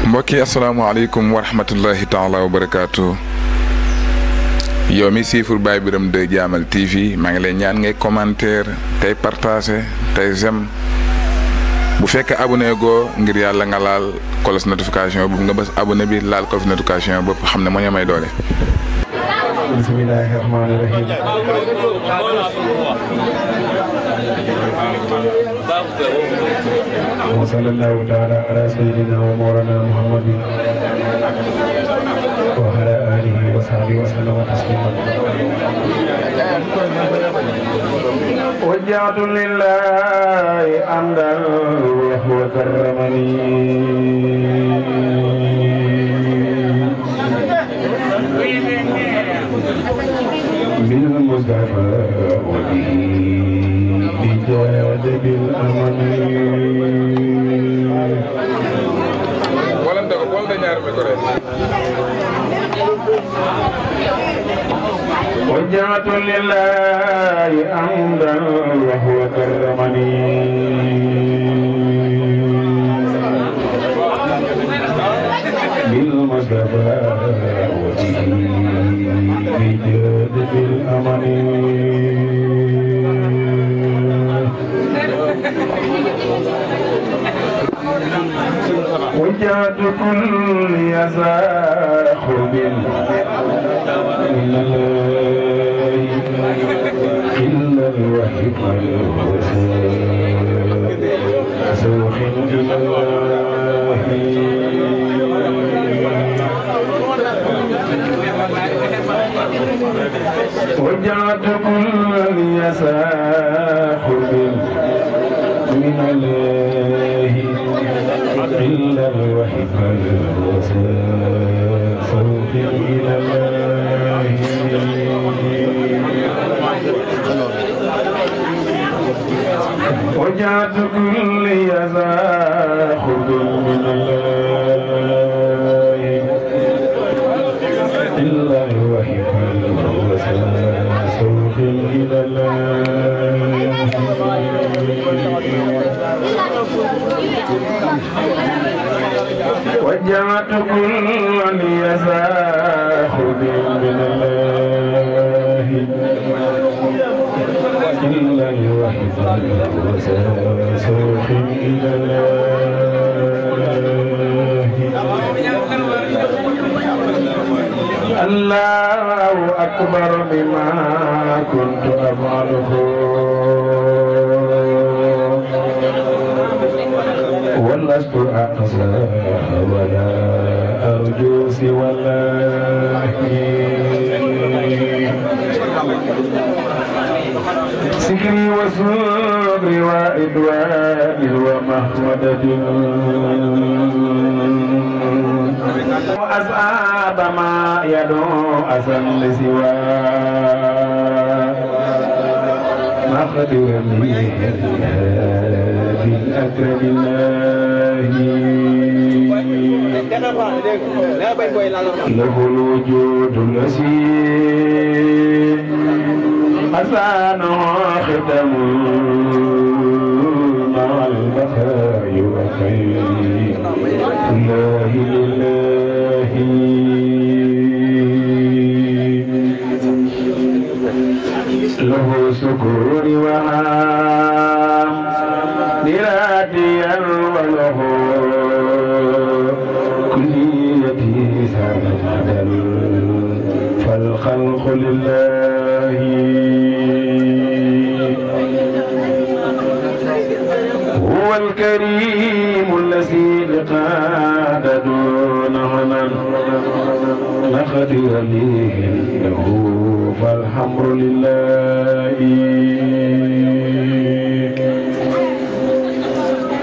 mbokk yi asalaamaaleykum wa rahmatullahi taala wa barakaatu. yow mi siifur Baye Birame 2 Jaamal TV maa ngi lay ñaan ngay commentaire tey partager tey j'aime bu fekkee abonné goo ngir yàlla nga laal cloche notification bu nga bës abonné bi laal cloche notification bopp xam ne moo ñu may doole. bismillahi rahmaani rahim. wa sallallahu taala ala sayyidina wa mawlana muhammadin wa ala alihi wa sahbihi wa sallama tasliman. wajjahtu lillahi amdan wa karramani bil mustafa wa bihi jad bil amani. وجهت لله أمدا وهو كرمني بالمصطفى وجهي بجد بالأمن. وجهت كل يساخ من الله إلا الوحيد سوخ إلى الله. وجعت كل يساخ من الله إلا الوحيد سوخ إلى الله. وجعت كل يزاخ من الله إلا الوحيد سوخ إلى الله. وجعت كل يزاخ من الله إلا الوحيد سوخ إلى الله. الله أكبر بما كنت أفعله ولست أقصى ولا أرجو سوى الله. سكري وصبري وإدواني ومحمدة وأصحاب ما يدعو أسن لسوى مقدر لي بالأكرم الله. له الوجود الذي حسانه ختم مع البقاء وخير الله لله. له سكون وهام نراديا وله كليتي سرمدا فالخلق لله. هو الكريم الذي لقاد دون هنن نقدر ليه له فالحمد لله.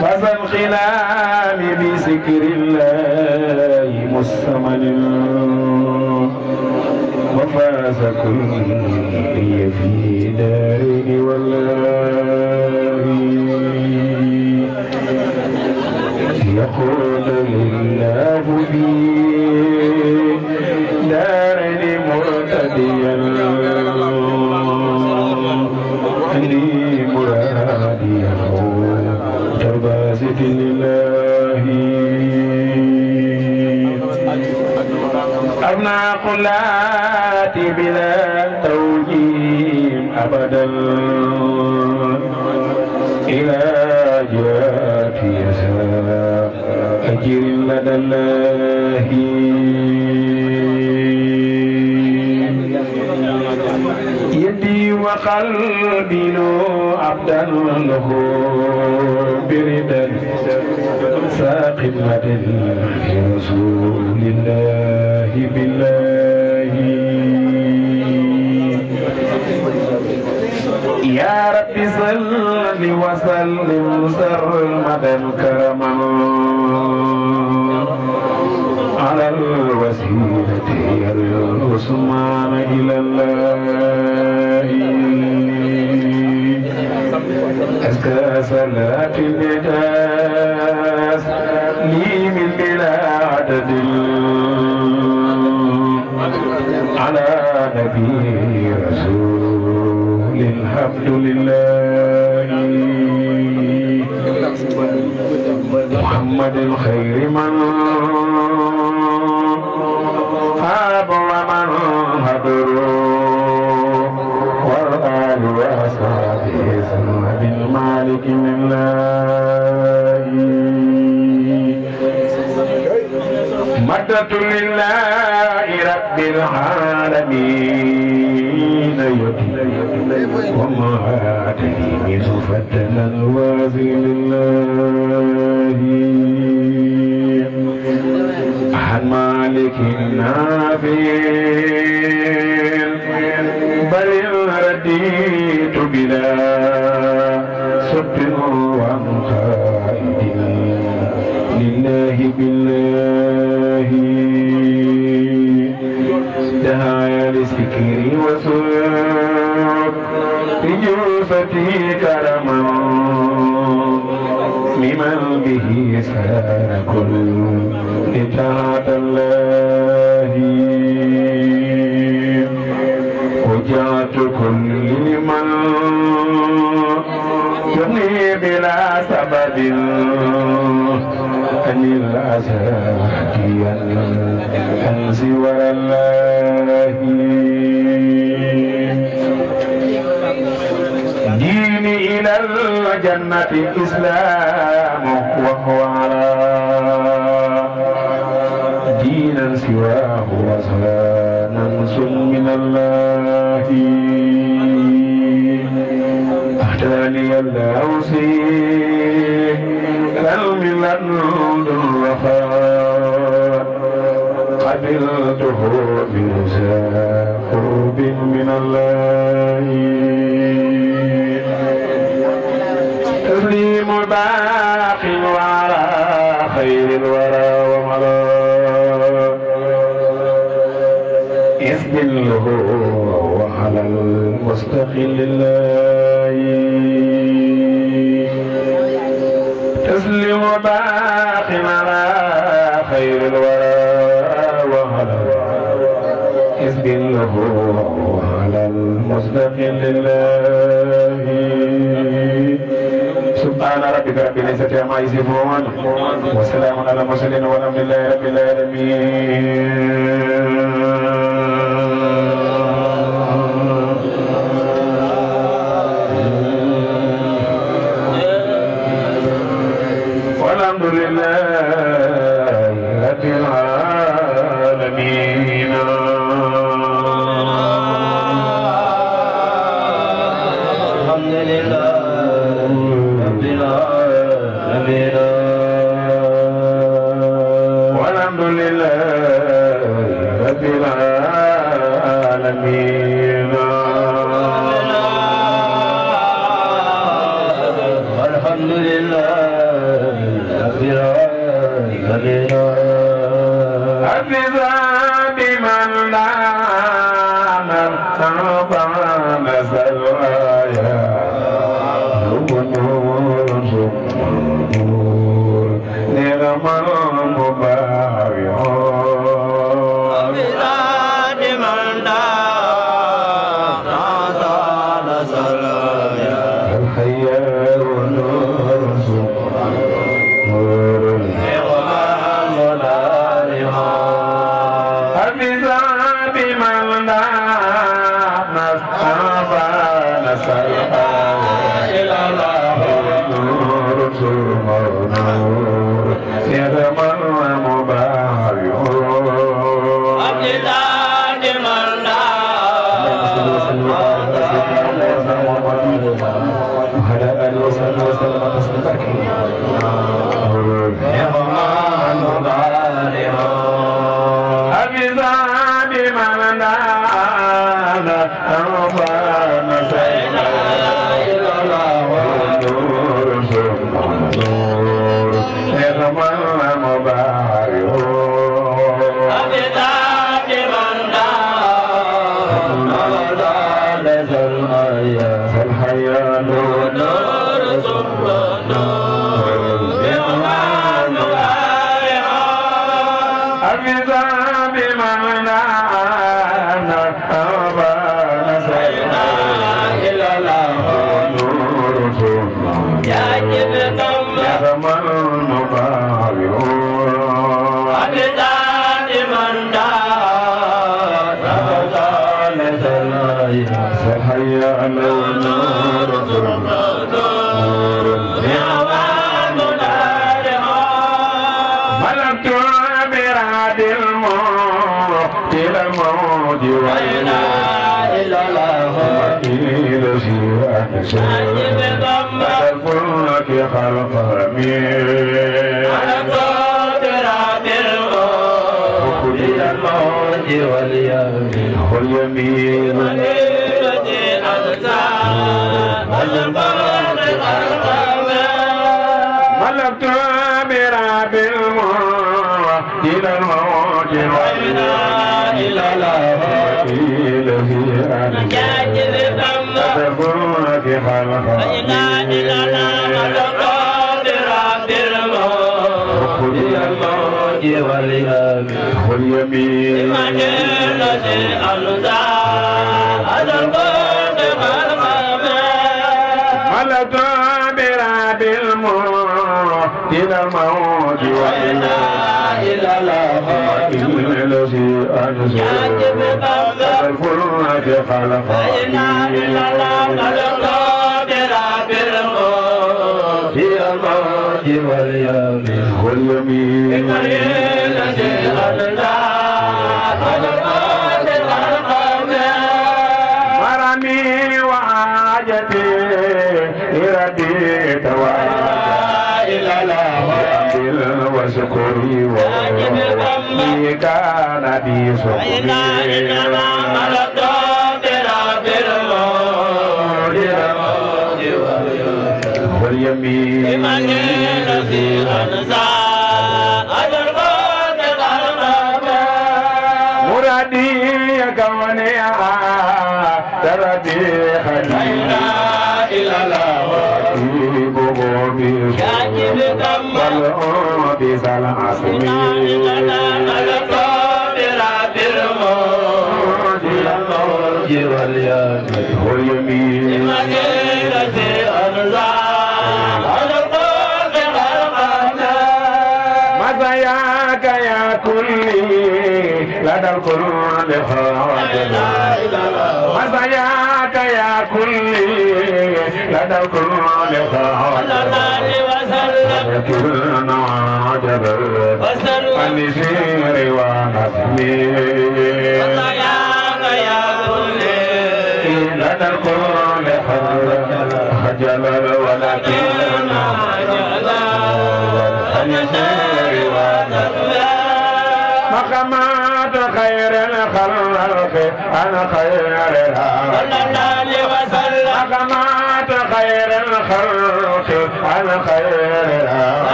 فذا الخلام بذكر الله مستمن وفاز كل في دارين والله. يقول لله في دارين مرتديا المعقولات بلا توجيه أبدا إلى جات يسار أجر لدى الله يدي وقلبي عبدا له بردا ساقمة في رسول الله بالله يا رب صل وسلم سرمدا كرما على الوسيلة العثمان إلى الله أزكى صلاة النجاس لي من بلا عدد على نبي رسول الحمد لله محمد خير من خاب ومن هدروا والآل وأصحابه سنة المالك من الله مدة لله رب العالمين يدي وما آتني منه فتنا وازي لله عن مالك نافين بل رديت بلا صد وعن خائد لله بالله دعايا لسكري وسوق بجوفتي كرما ممن به سار كل طاعة الله وجعت كل من يغني بلا سبب عن الأسى حكيا عن سوى الله ديني إلى الجنة الإسلام وهو على دينا سواه وصانس من الله أهداني الله سيء الملة الوفاء قبلته بنزا قرب من الله تسليم باق وعلى خير الورى ومرى اسم له وعلى المستقل الله تسليم باق على خير الورى وعلى اسم له وعلى المستقل الله سبحان ربك رب العزة عما يصفون وسلام على المرسلين والحمد لله رب العالمين والحمد لله رب العالمين الحمد لله والحمد لله رب العالمين والحمد لله رب العالمين حفظا بمن لا نرتضى نزل Happy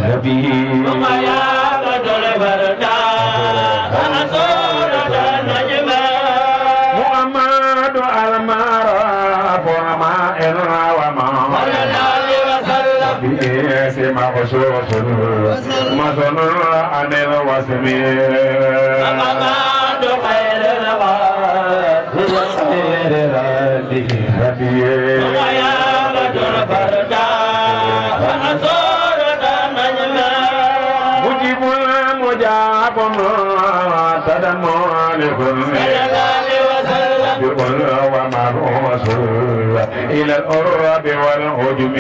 نبي يا بدر بردا أنصار النجم محمد المعرف وما إلا وما صلى الله عليه وسلم باسم خصوص مثل عن الوسم محمد خير الغاد خير ربه نبي يا بدر بردا أنصار النجم مجيب مجاب تدمر صلى الله عليه وسلم بقل ومرؤوس إلى الأرب والهجم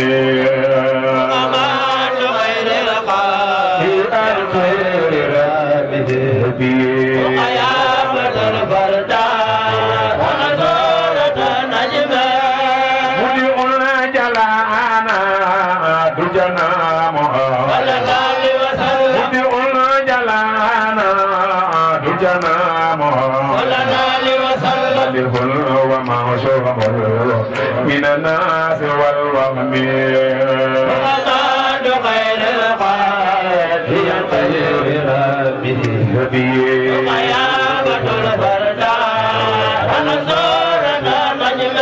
محمد خير الغاد خير ربي يا بدر بردا أنصار النجم مدعو جلانا دجنا صلى الله عليه وسلم مدعو جلانا دجنا صلى الله عليه وسلم الهل وما شرب من الناس والوهم محمد خير الخلق خير ربه نبي يا بدر بردا أنصار النجم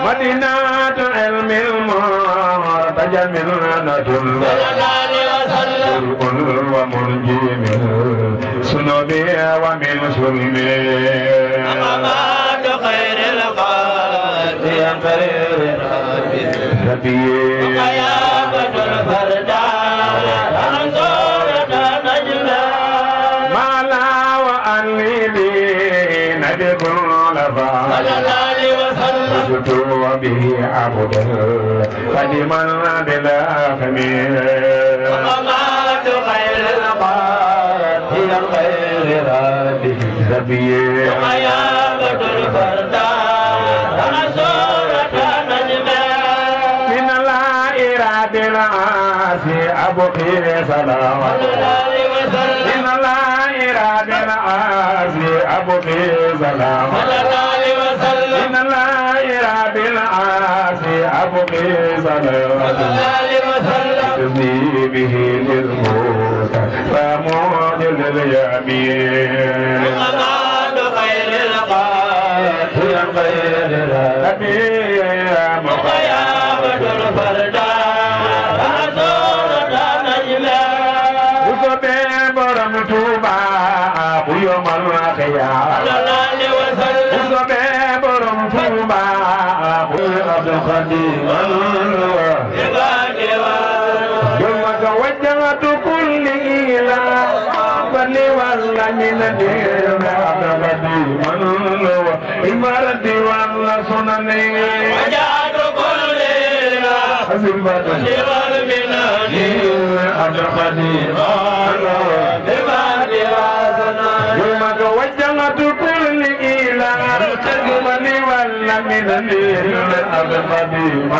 مدينة علم المرتجى منة صلى الله عليه وسلم ومنجي من سنوبي ومن سلمي محمد خير الخلق خير ربه نبي يا بدر بردا أنصار النجم ما لا وأني لي نبي لفا صلى الله عليه وسلم وجدت به عبدا قديما بلا خمير محمد خير الخلق خير ربه نبي يا بدر بردا أنصار النجم من الإراد العاسي أبقي سلام صلى الله عليه وسلم من الإراد العاسي أبقي سلام صلى الله عليه وسلم من الإراد العاسي أبقي سلام صلى الله عليه وسلم تزني به للموت فموت لليمين محمد خير الخلق خير ربه نبي مخير يا بدر بردا أنصار النجم وصبي برم توبا ويوم القيامة صلى الله عليه وسلم وصبي برم توبا وعبد الخديم يوم توجهت كل إله فلي والله من الدين عبد الخديم إمارتي والله سنني وجعت كل حسبت عبد الخديم يوم توجهت كل إله فلي والله من الدين عبد الخديم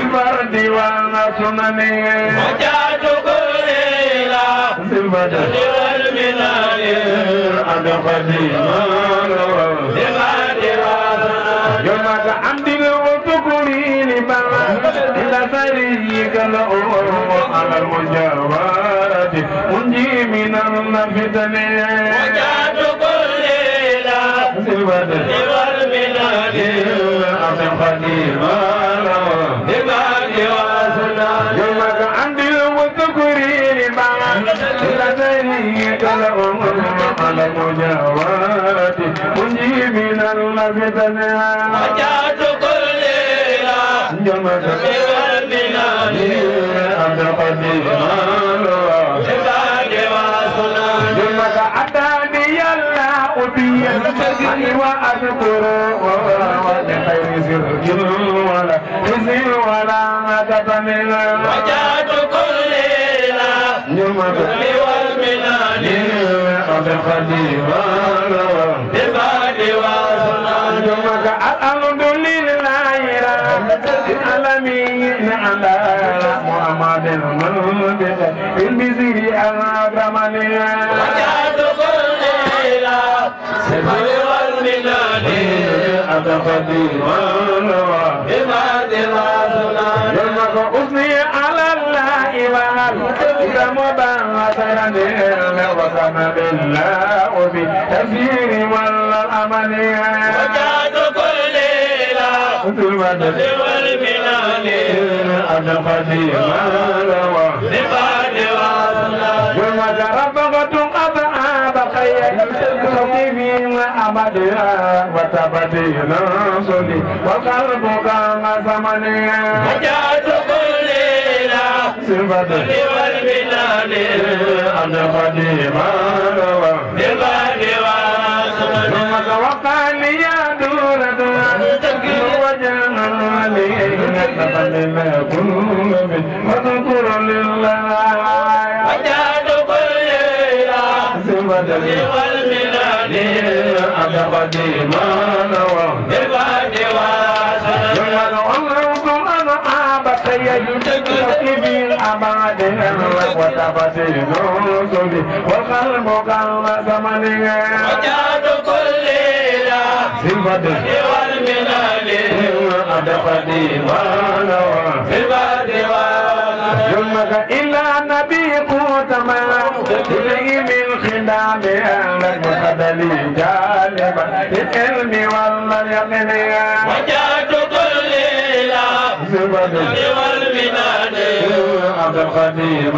إمارتي والله سنني وجعت كل حسبت عبد الخديم يومك عمد وتكوني لبعض إلى فريق الأمم على المجاورة منجي من الفتن وجعت كل سلوة عبد الخديم يومك عمد وتكوني لبعض إلى فريق الأمم على المجاورة منجي من الفتن وجعت كل يومك عبد القدير يومك عداني الله أبين وأذكر وخير سر ولا حزن ولا تتمل وجعت كل يومك عبد القدير يومك الحمد لله رب العالمين على محمد المنبت بالبزير الأكرمني وجعت كل سفر والمنان عبد القدير بماد الرسول يوم رمضان سيدنا وكان بالله وبتفسير والأمل وجاد كل لا المدد والمنان القديم لبعد وصلا ثم رفقة أصحاب خير صديقين أبدا وتبدينا صلي وقلبك زمني وجاد كل لا المدد والمنان القديم لبعد وصلا ثم توقع لي دورة وجعلني نتقلل كل من واذكر لله وجاد كل لا والمنان قديما لبعد وصلا والقلب كان زمني وجاد كل لا والمنان قديما في البعد وصلا يمك إلا نبي قوتما إليه من خدام لك وخدلي جالبا للعلم واليقين وجاد كل لا والمنان عبد القديم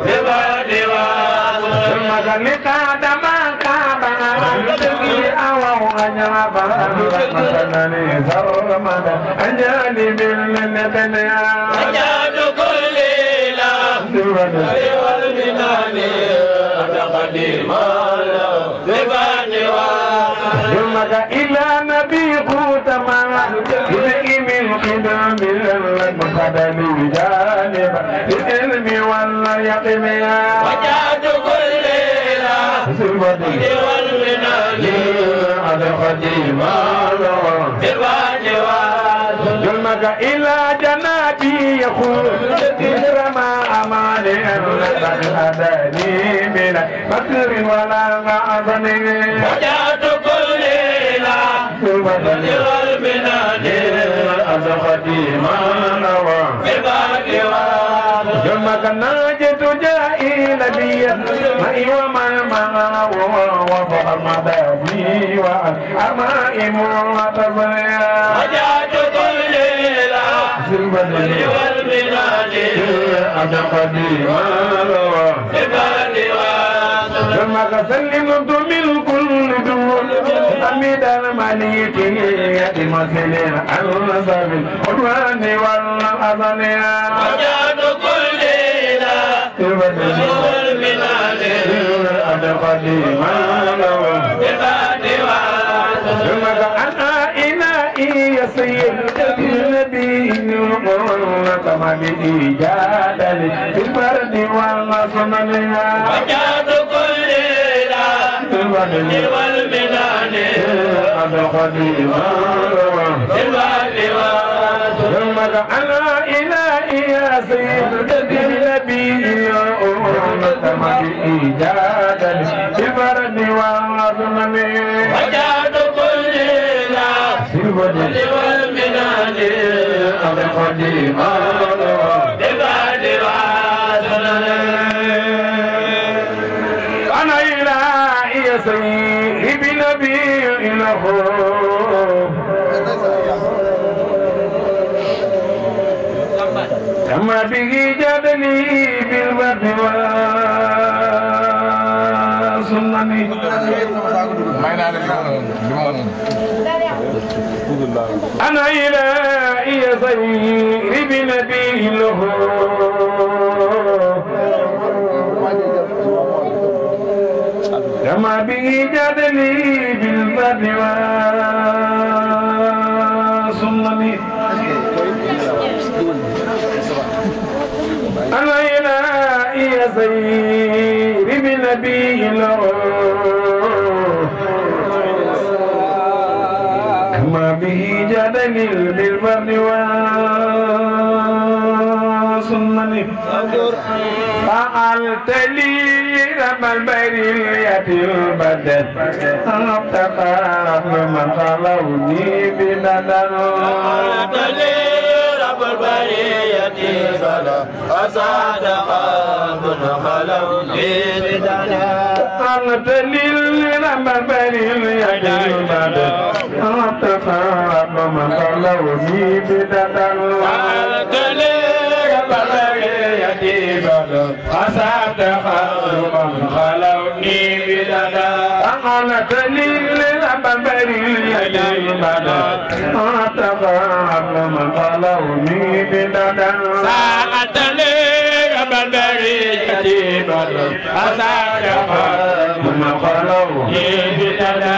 في البعد وصلا يمك لقاد ما كابا تبكي أو أجربا مثلني زرمدا أنجاني بالنبن وجاد كل لا والمنان قديما لبعد وصلا يمك إلا نبي قوتما إليه من قدام المقدم جانبا للعلم واليقين وجاد كل لا والمنان قديما لبعد وصلا يمك إلى جناتي يقول إكرما أماني لقد هداني من مكر ولا معظم وجاد كل لا والمنان قديما لبعد وصلا يمك ناجت جائي نبيا معي ومن معه وفهم دافي وأمائم وتبريا وجاد كل لا والمنان قديما لبعد وصلا يمك سلمت من كل دون حميد المليك بمثل الأنصاب الحلوان والأذن وجاد كل لا والمنان قديما لبعد وصلا يمك أنا إلهي يا سيد النبي كما بإيجاد في البرد والسنن وجاد كل لا والمنان قديما لبعد وصلا يمك أنا إلهي يا سيد النبي كما بإيجاد في البرد والسنن وجاد كل لا والمنان قديما لبعد وصلا أنا إلهي يا سيد بنبي إله كما به جدني بالبر والسنن أنا إلهي يا سيد بنبي له كما به جدني بالبر والسنن أنا إلهي يا سيد بنبي له كما به جدني بالبر والسنن فعلت لي رب البرية البدن أبتقى من خلوني بدنا رب البرية فلا أصدق خلوا بدنا أنت للرب بريل يدين أتخاف من خلوا بدنا أنت للرب بريل يدين أسعد خلوا من خلوا بدنا أنت للرب بريل يدين أتخاف من خلوا بدنا ساعة لرب البرية أسعد من خلوا بدنا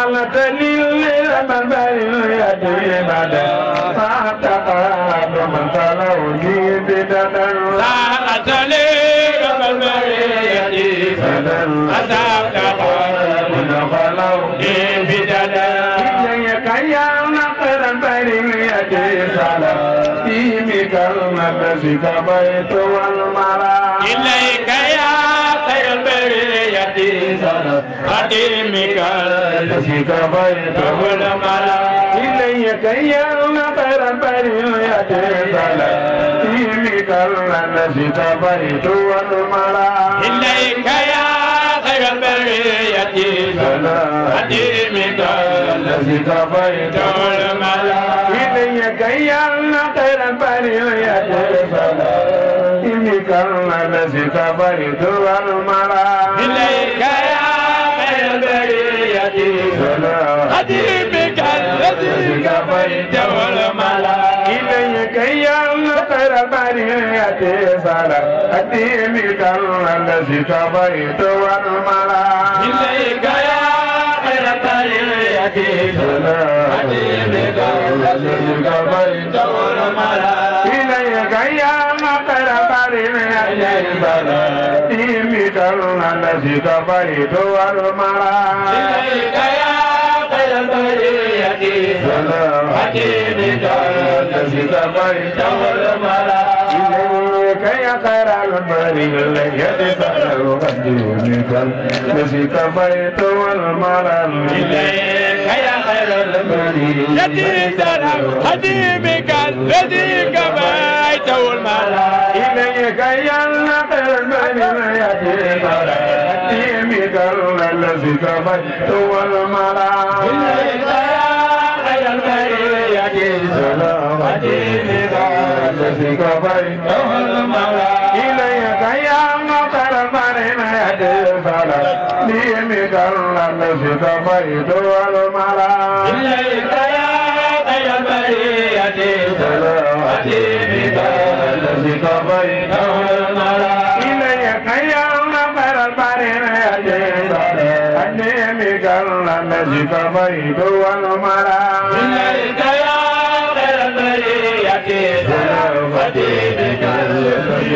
أنت للرب بريل يدين أتخاف من خلوا بدنا ساعة لرب البرية أسعد من خلوا بدنا إليك يا نقر البرية سلامك المسك بيت والملا إليك يا خير البرية خديمك المسك بيت والملا إليك يا نقر البرية سلامك المسك بيت والملا إليك يا خير البرية خديمك المسك بيت والملا إليك يا نقر البرية إنك المسك بيت والملا إليك يا خير البرية خديمك الذي كفيت والملا إليك يا نقر البرية خديمك الذي كفيت والملا إليك يا خير البرية خديمك الذي كفيت والملا إليك يا نقر البرية خديمك الذي كفيت والملا إليك يا خير البرية خديمك الذي كفيت والملا إليك يا خير البرية خديمك الذي كفيت والملا إليك يا خير البرية خديمك الذي كفيت والملا إليك يا نقر البرية خديمك الذي كفيت والملا إليك يا خير البرية خديمك الذي كفيت والملا إليك يا نقر البرية خديمك الذي كفيت والملا إليك يا خير البرية خديمك الذي كفيت والملا إليك يا نقر البرية خديمك الذي كفيت والملا إليك يا خير البرية خديمك الذي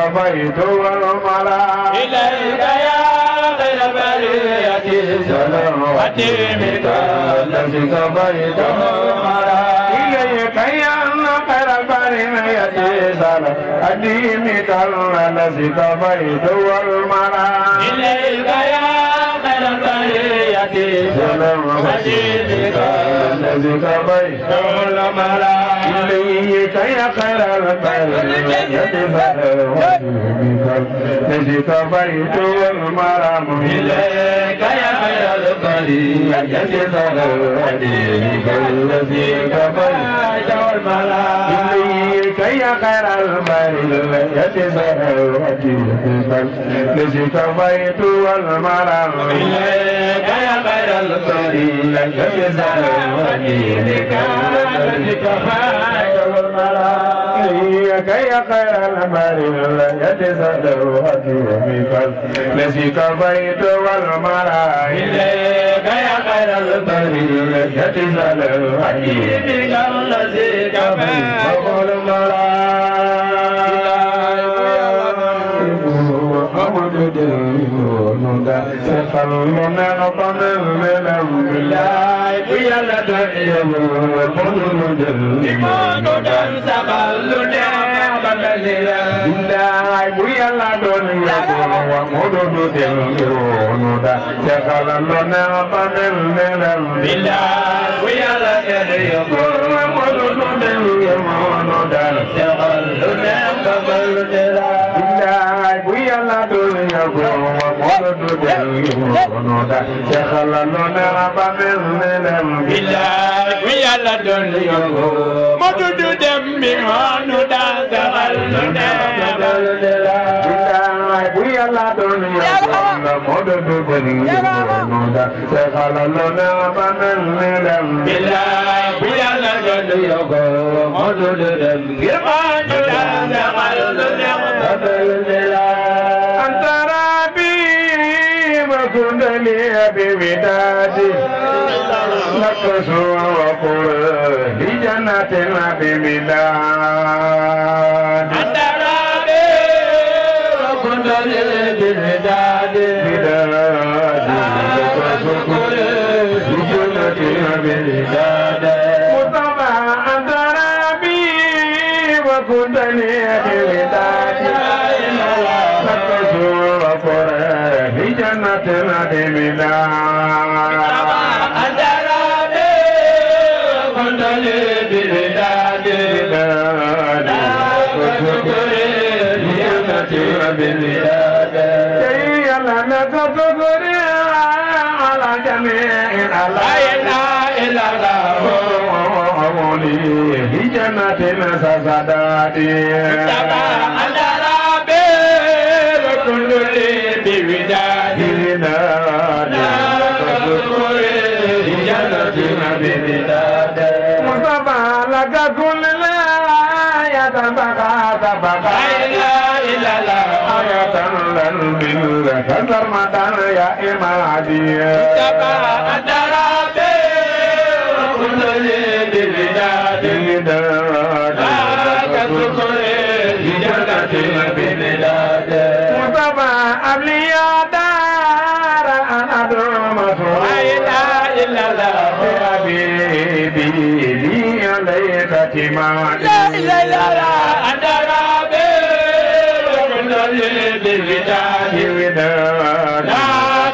كفيت والملا إليك يا نقر البرية خديمك الذي كفيت والملا إليك يا خير البرية خديمك الذي كفيت والملا إليك يا نقر البرية خديمك الذي كفيت والملا إليك يا خير البرية خديمك الذي كفيت والملا إليك يا خير البرية خديمك الذي كفيت والملا إليك يا خير البرية خديمك الذي كفيت والملا إليك يا خير البرية خديمك الذي كفيت والملا إليك يا خير البرية خديمك الذي كفيت والملا إليك يا خير البرية خديمك الذي كفيت والملا إليك يا خير البرية خديمك الذي كفيت والملا سخلنا قبل من الله يلا دعيا قل إيمان دم سبل billaay bu yàlla doon yàggul wa mu du del yoonu da te xalal lu ne ba mel ne leen billaay bu yàlla doon yàggul wa mu du del yoonu da te xalal lu ne ba mel ne leen billaay bu yàlla doon yàggul wa mu du del yoonu da te xalal lu ne ba mel ne leen billaay bu yàlla doon yàggul mu du dem bi yoonu da te xalal lu ne ba mel ne leen billaay bu yàlla doon yàggul mu du del yoonu da te xalal lu ne ba mel ne leen billaay bu yàlla doon yàggul mu du dem ngir yoonu da te xalal lu ne ba mel ne leen أنت ربي وكن لي بودادي لك سوى وقر لجنة بمداد أنت ربي وكن لي بودادي لك سوى لجنة بمداد مصطفى أنت ربي وكن لي بودادي في جنة بمداد أدراني كنت لي بلداد بلداد كي لنا تذكر على جميع لا إله إلا الله في جنة سزدادي أدراني كنت لي بلداد مصطفى لك كل لا يتبقى تبقى لا إله إلا الله آية لن بالله كالرمضان يا إمادي أدراني كنت لي بلداد مصطفى أبلي دار أنا دوم لا إله إلا الله حبيبي لي عليك تمادي لا إله إلا الله أنت ربي وكنت لي بالوداد لا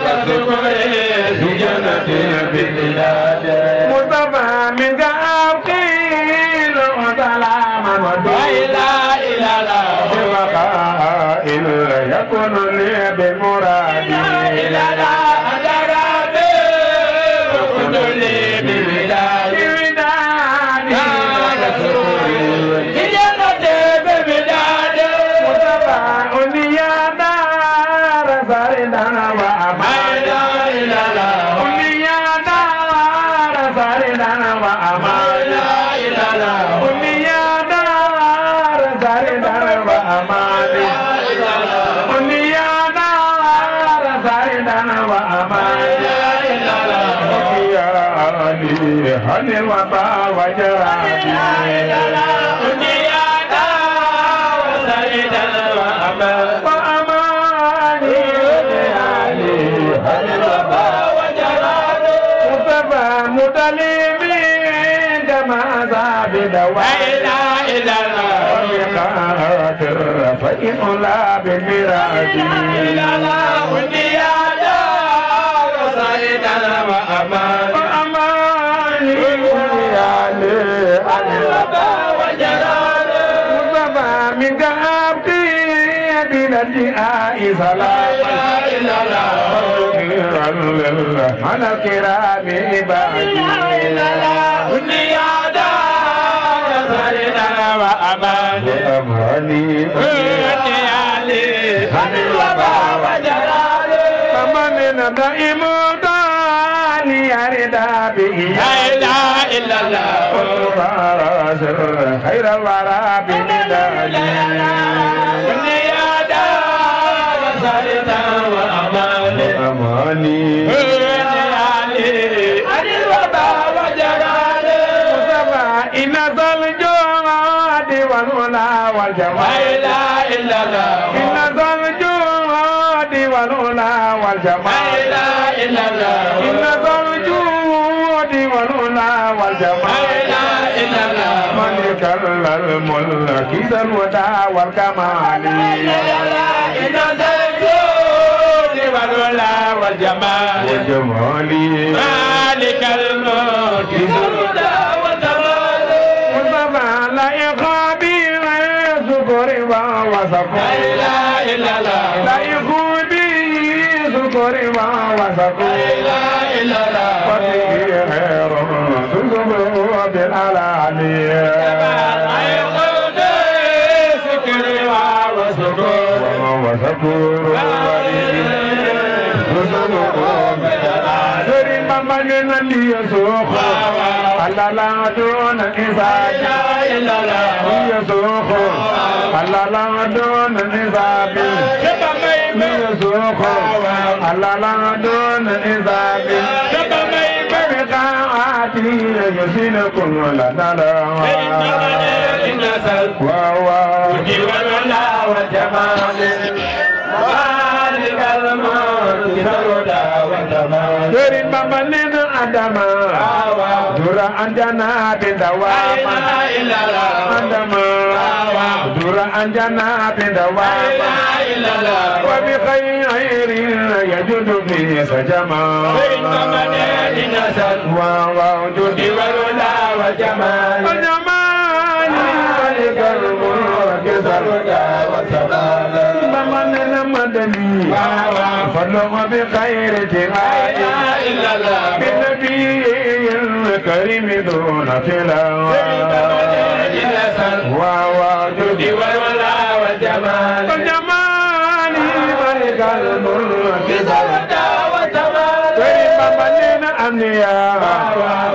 تسكري في جنة بالبلاد مصطفى منك أبقيل وسلاما لا ودعاء إله إلا الله وقائل يكون لي بمرادي لا إله إلا الله أنت ربي وكنت لي بالوداد لا تسكري في جنة بالبلاد مصطفى أنيا دار ساردنا لا وأمان إله إلا الله أنيا دار ساردنا وأمان لا إله إلا الله أنيا دار ساردنا وأمان أنيا دار ساردنا وأمان يا علي هل الوفا وجراني وأماني يا علي هل الوفا مصطفى متلمي كما عذاب دواء وبقاتل فإن لا بمرادي وأماني يا علي هل الوفا مصطفى من قابتي بلدئاء سلاما على الكرام عبادي وأماني فمن دائم داني يرد به خير الورى بمدادي أماني مصطفى إن ذا الجود والعلا والجمال إن ذا الجود والعلا والجمال إن ذا الجود والعلا والجمال من مالك الملك ذا الوداع والكمال إن الجود والولا والجمال مالك الملك ذا الوداع والجمال مصطفى لا يخابي سكر وسكر لا إله إلا الله لا يخابي سكر وسكر لا إله إلا الله فتيه خير سكر بالعلانية Sëriñ Bamba nee na lii suuxu Allah la doon isaabi lii suuxu Allah la doon isaabi lii suuxu Allah la doon isaabi bari qaati yusina kun la dala waaw waaw والولا والجمال مالك الملك ذا الوداع والجمال Sëriñ Bamba nee na Adama dura anjana bindawama Adama dura anjana bindawama wa bi khayrin yajudu fi sajama wa wa judi والولا والجمال والجمال مالك الملك ذا الوداع والجمال Bamba nee na madani فضل بخير تغاية إلا الله بالنبي الكريم دون خلاف ووجود والولا والجمال والجمال ملك الملك والجمال كريم بلنا أمنياء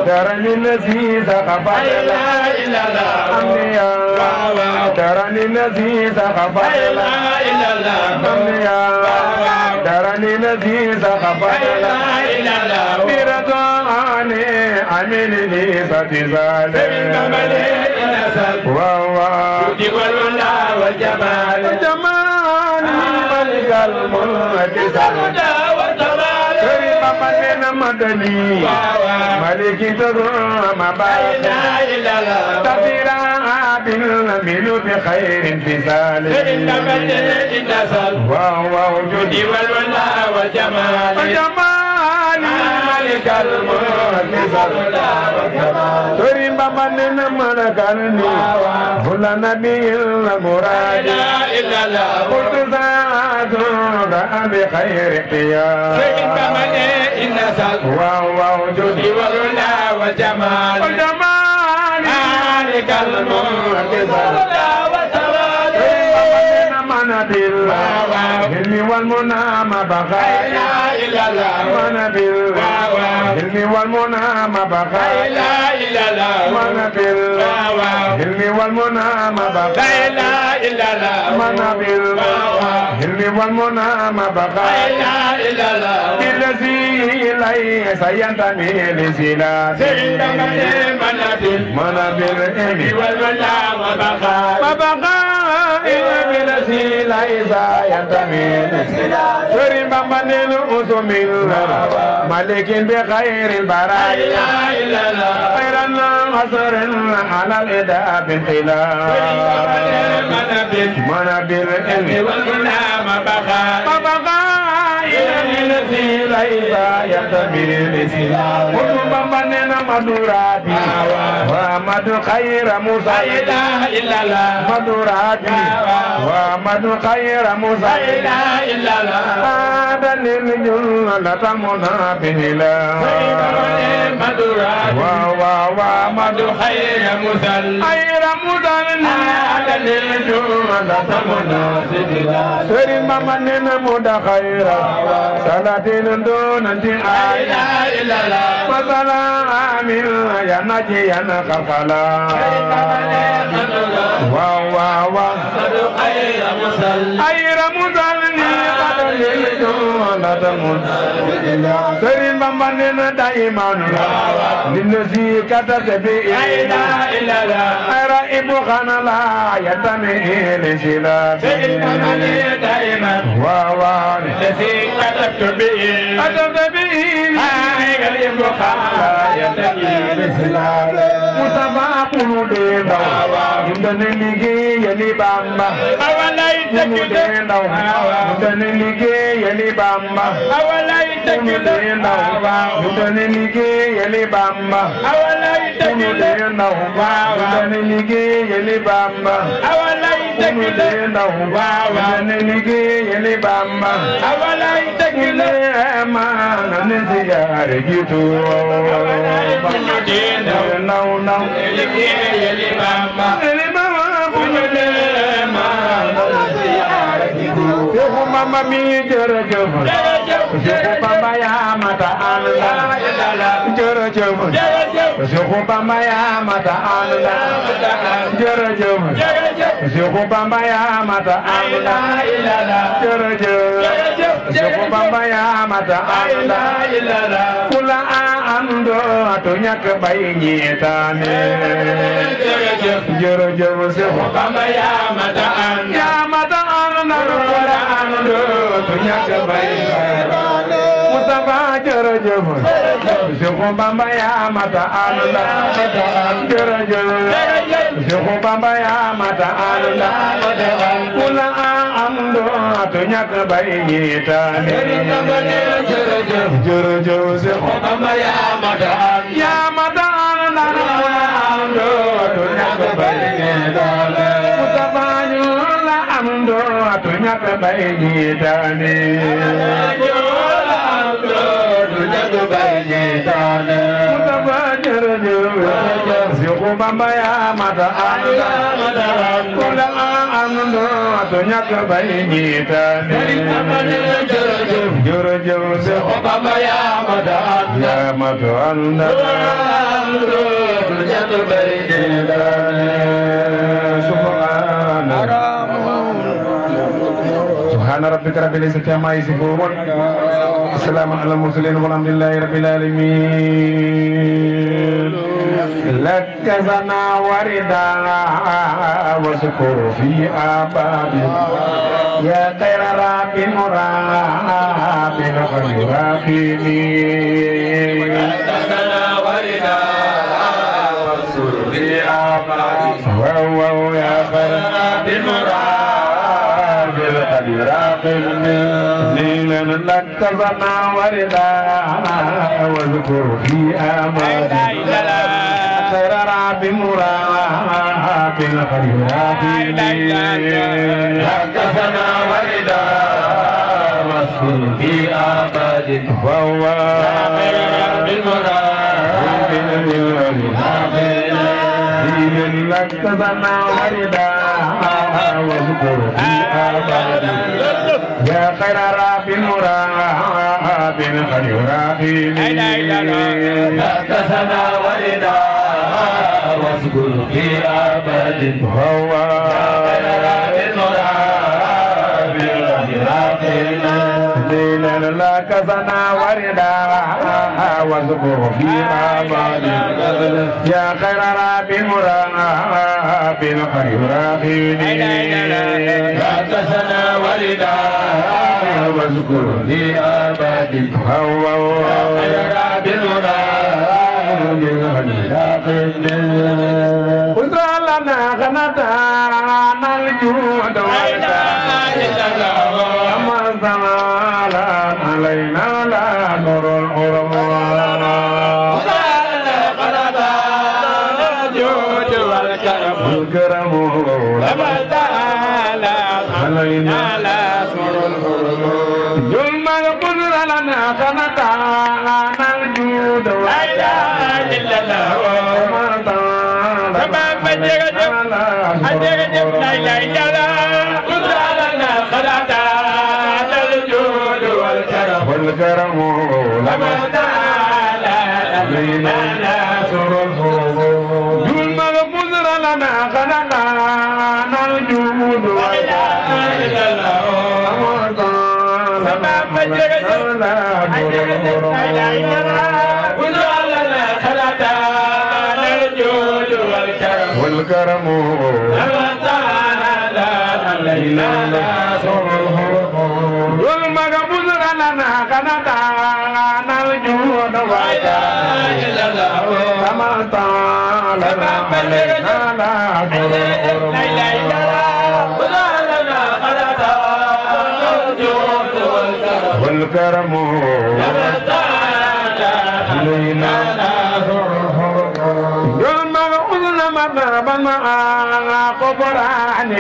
درني الذي سخف لا إله إلا الله أمنياء درني الذي سخف لا إله إلا الله أمنياء درني الذي سخف لا إله إلا الله برضاني عملني ستزال وهو والولا والجمال الجمال ملك الملك والجمال كريم من مدني ملك ترم لا باقي إله إلا الله تبيرا بالمن بخير انفصال وهو وجود والولا والجمال الجمال ملك الملك كريم من ملكني هو نبي المراد لا إله إلا الله قلت ذاتك بخير اختيار وهو وجود والولا والجمال الجمال مالك الملك من بالعلم والمنى ما بقى من بالعلم والمنى ما بقى من بالعلم والمنى ما بقى من بالعلم والمنى ما بقى الذي ليس ينتمي لزلال من بالعلم ما بقى الذي ليس ينتمي لزلال سرين بمن أسمي ملك بخير البرايا خير النصر على الإداء بالخلاف من بالعلم ما بقى الذي ليس ينتمي لزلال كل بمن مدوراتي ومد خير موسى مدوراتي ومد خير موسى هذا للجنة تمنى بهلا ومد خير موسى هذا للجنة تمنى بهلا سرين بمن مد خير سلاتين دون انتهاء وسلام يا نجي يا خلقلا خير مسلم سرين بمن دائما للذي كتب به رائب خان لا يتمه لسلا الذي كتبت به مصطفى قلوب dana liggéeyali Bamba awalay mu dee ndaw mu dana liggéeyali Bamba awalay mu dee ndaw mu dana liggéeyali Bamba awalay mu dee ndaw mu dana liggéeyali Bamba awalay mu dee ndaw mu dana liggéeyali Bamba awalay ma na ziyaare jiitu ndaw ndaw liggéeyali Bamba Seexu Bamba mi jërëjëf Seexu Bamba yaa mata ànda jërëjëf Seexu Bamba yaa mata ànda jërëjëf Seexu Bamba yaa mata ànda jërëjëf Seexu Bamba yaa mata ànda kula ando to ñàkk bay ñeetaane jërëjëf Seexu Bamba yaa mata ànda kula ando to ñàkk bay Mustafa jërëjëf Seexu Bamba yaa mata ànda jërëjëf Seexu Bamba yaa mata ànda kula ando to ñàkk bay ñeetaane jërëjëf Seexu Bamba yaa mata ànda yaa mata ànda ando to ñàkk bay ñeetaane Mustafa ñu la ando to ñàkk bay ñeetaane Mustafa jërëjëf Seexu Bamba yaa mata ànda kula ando to ñàkk bay ñeetaane jërëjëf Seexu Bamba yaa mata ànda yaa mata ànda to ñàkk bay ñeetaane سبحان ربك رب العزة عما يصفون السلام على المرسلين والحمد لله رب العالمين لك زنا وردا وشكر في آباد يا خير رب مراب خير راحمين لك زنا وردا وشكر في آباد يا خير رب مراب ليلا لك زنا وردا واذكر في آمالي خير رب مراب خير لك زنا وردا واذكر في آمالي وهو خير رب مراب لك زنا وردا واذكر في آمالي يا خير رب مراب خير لك زنا وردا واذكر في آمالي وهو خير رب مراب ليلا لك زنا وردا واذكر في آمالي يا خير رب مراب خير لك زنا وردا واذكر في آمالي هو خير رب مراب قدر لنا غنتان الجود أما الزمان علينا لا نور الأرمان والكرم علينا لا نور الأرمان ظلم القدر لنا غنتان الجود والكرم لما علينا ناصر الحروب دون ما بذر لنا خلقنا الجود والكرم علينا ناصر الحروب دون ما بذر لنا خلقنا الجود كما طال علينا والكرم علينا يوم أذن مذهبنا قبران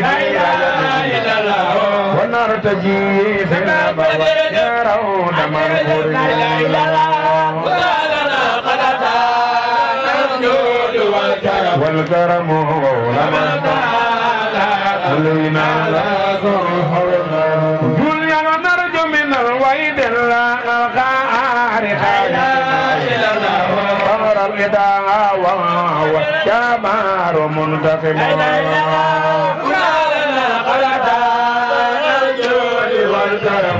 ونرتجي سنابا يرون مرمورين والكرم علينا دنيا نرجو من الويد الغار أمر الإداء وهو جمار منتقم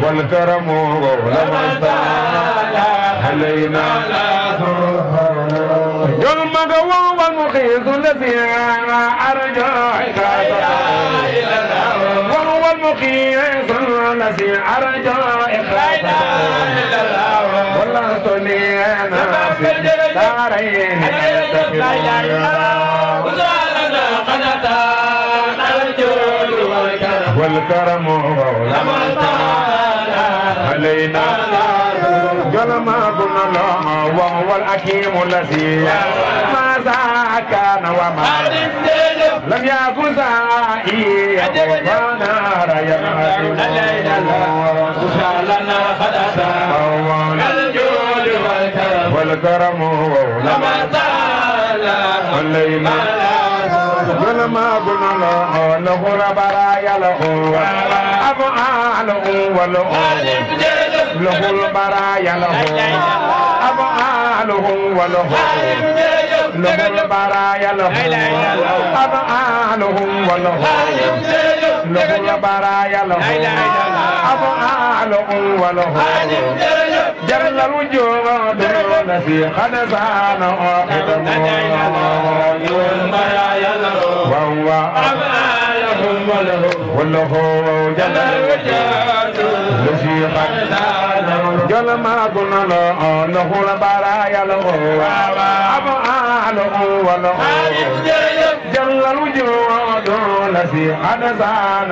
والكرم علينا يوم قوى والمخيز الذي أرجو وهو المخيز الذي أرجو والله صلينا في الدارين والكرم علينا جلما كنا الله وهو الحكيم الذي ماذا كان وما لم يكن سائي ونار يمهد لنا خلصا الجود والكرم علينا جلما كنا الله له البرايا له أفعاله وله له البرايا له أفعاله وله له البرايا له أفعاله وله له البرايا له أفعاله وله جل الوجود الذي قد زان خدمه وهو أفعاله وله جل الوجود الذي قد زان جل ما كنا له البرايا له أفعاله وله جل الوجود الذي قد زان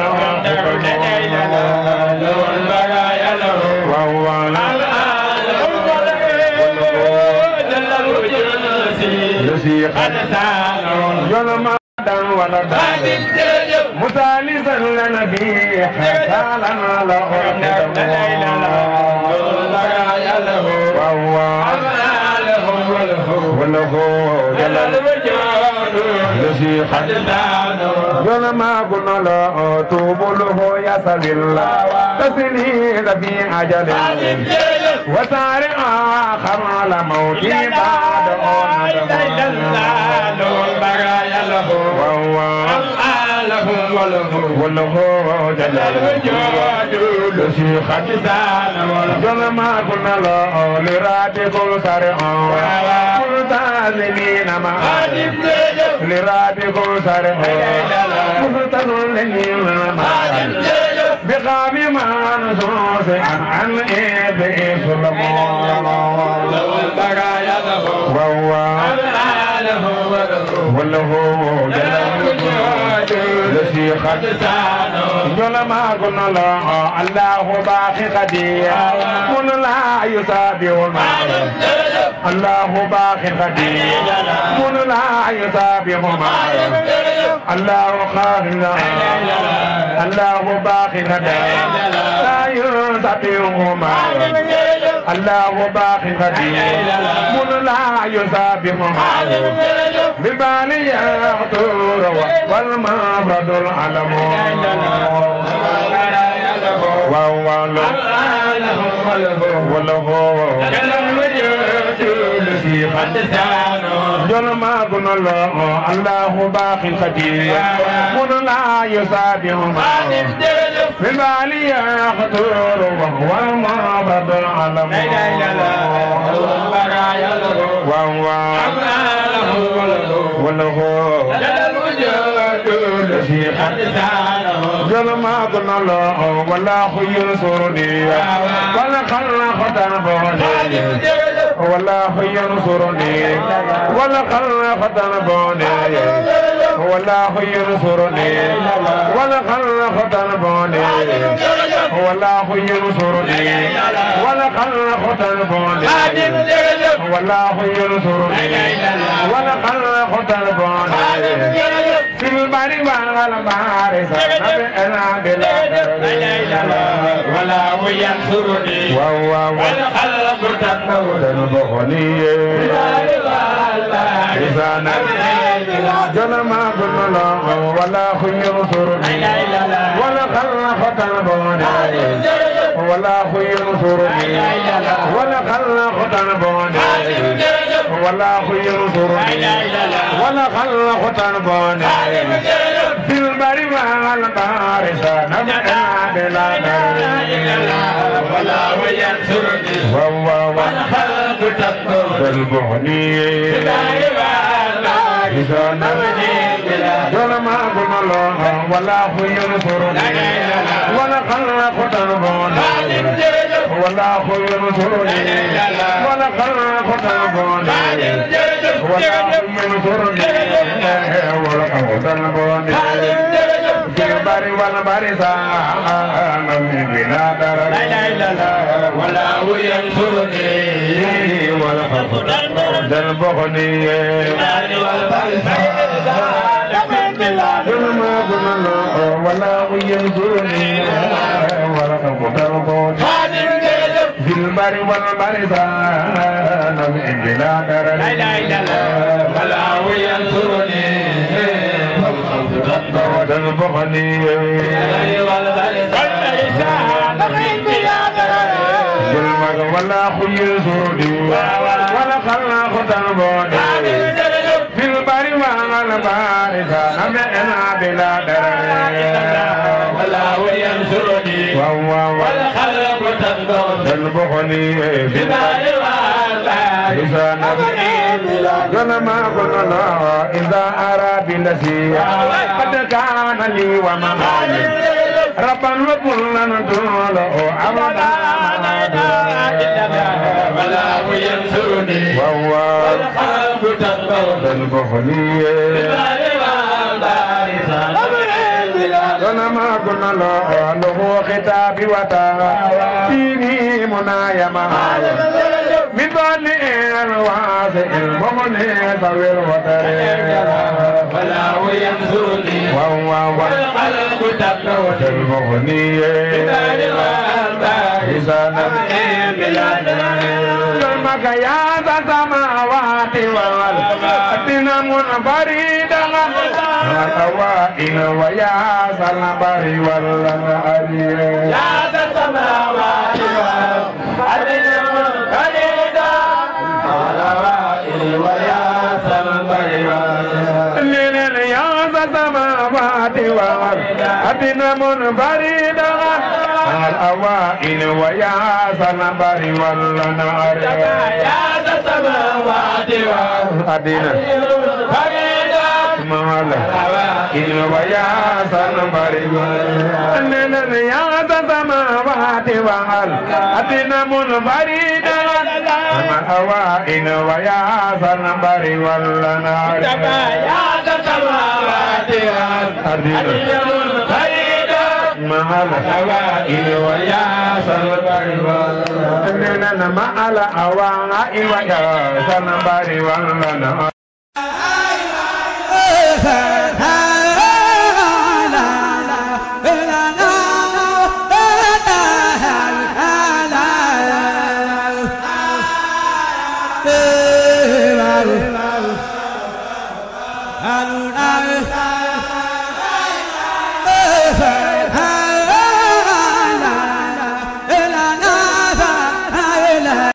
وهو الذي قد زان جل ما ولا مثالثا لنا فيه حسالا له وهو وله جل الوجود الذي قد جل ما قلنا له توب له يا سبيل الله تسليل في أجل وسارع آخر على موتي بعد وهو وله جل الوجود الذي قد جل ما قلنا له لراد كل سارع ملتزمين معه لراد كل سارع ملتزمين معه بقاب منصوص عن إبئ سلمان وهو وله جل الوجود الذي قد جل ما قلنا له الله باقي قدير من لا يسابه المعروف الله باقي قدير من لا يسابه المعروف الله خالق الله باقي قدير لا يسابه المعروف الله باقي قدير من لا يسابه المعروف ببالي يغدر والمفرد العلم وهو وله جل الوجود الذي قد جل ما قلنا له الله باقي قدير من لا يسابه ببالي يغدر وهو المفرد العلم وهو وله جل الوجود الذي قد جل ما قلنا له والله ينصرني ولا خلق تنبوني والله ينصرني ولا خلق ذنبوني والله ينصرني ولا خلق ذنبوني والله ينصرني ولا خلق ذنبوني والله ينصرني ولا خلق ذنبوني في البر والبحر سنبئنا بلا ولا ينصرني ولا خلق ذنبوني إذا جنما كل ولا ينصرني ولا خلق ذنبوني ولا ينصرني ولا خلق ذنبوني ولا ينصرني ولا خلق ذنبوني في البر والبحر سنبئنا بلا ولا ينصرني ولا خلق ذنبوني إذا جنما كل ولا ينصرني ولا خلق ذنبوني ولا ينصرني ولا خلق ذنبوني ولا ينصرني ولا خلق ذنبوني في البر والبحر سنبئنا بلا ولا ينصرني ولا خلق ذنبوني ولا ينصرني ولا خلق ذنبوني في البر والبحر سنبئنا ولا ينصرني ذنبوني ولا ينصرني ولا خلق ذنبوني في البر والبحر سنبئنا بلا ولا ينصرني ولا خلق ذنبوني في البر ظلما كنا إذا أراد الذي قد كان لي ومعاني ربا وكلنا ندعو أبدا ولا ينصرني وهو والخلق ذنبوني ظلما كنا له خطاب وتعطيني منايا معايا من بعد الواسع المغني ذوي الوتر ولا ينصرني وهو والخلق المغني إذا نبئي ظلمك يا ذا السماوات والأرض منفردا الأوائل ويا ذا البر والأنهار يا ذا السماوات والأرض منفردا الأوائل ويا ذا البر والأنهار يا ذا السماوات والأرض منفردا الأوائل ويا ذا البر والأنهار يا ذا السماوات والأرض منفردا الأوائل ويا ذا البر والأنهار يا ذا السماوات والأرض منفردا الأوائل ويا ذا البر والأنهار يا ذا السماوات والأرض منفردا الأوائل ويا ذا البر والأنهار مع الأوائل ويا ذا البر والأنهار Hallelujah.